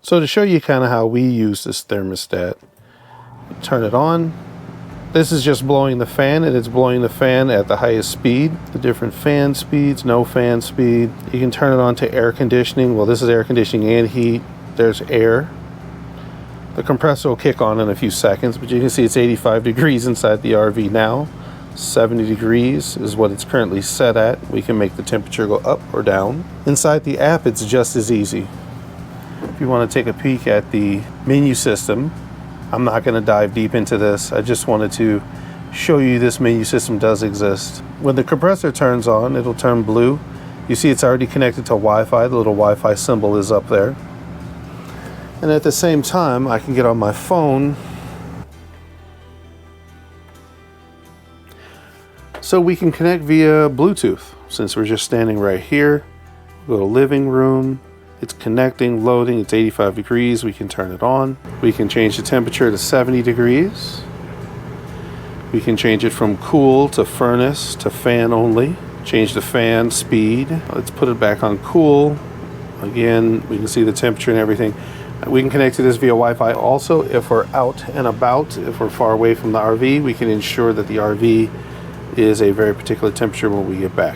So to show you kind of how we use this thermostat, turn it on. This is just blowing the fan, and it's blowing the fan at the highest speed. The different fan speeds, no fan speed. You can turn it on to air conditioning. Well, this is air conditioning and heat. There's air. The compressor will kick on in a few seconds, but you can see it's 85 degrees inside the RV now. 70 degrees is what it's currently set at. We can make the temperature go up or down. Inside the app, it's just as easy. If you want to take a peek at the menu system, I'm not going to dive deep into this. I just wanted to show you this menu system does exist. When the compressor turns on, it'll turn blue. You see it's already connected to Wi-Fi. The little Wi-Fi symbol is up there. And at the same time, I can get on my phone. So we can connect via Bluetooth. Since we're just standing right here, go to living room. It's connecting, loading, it's 85 degrees, we can turn it on. We can change the temperature to 70 degrees. We can change it from cool to furnace to fan only. Change the fan speed. Let's put it back on cool. Again, we can see the temperature and everything. We can connect to this via Wi-Fi also. If we're out and about, if we're far away from the RV, we can ensure that the RV is a very particular temperature when we get back.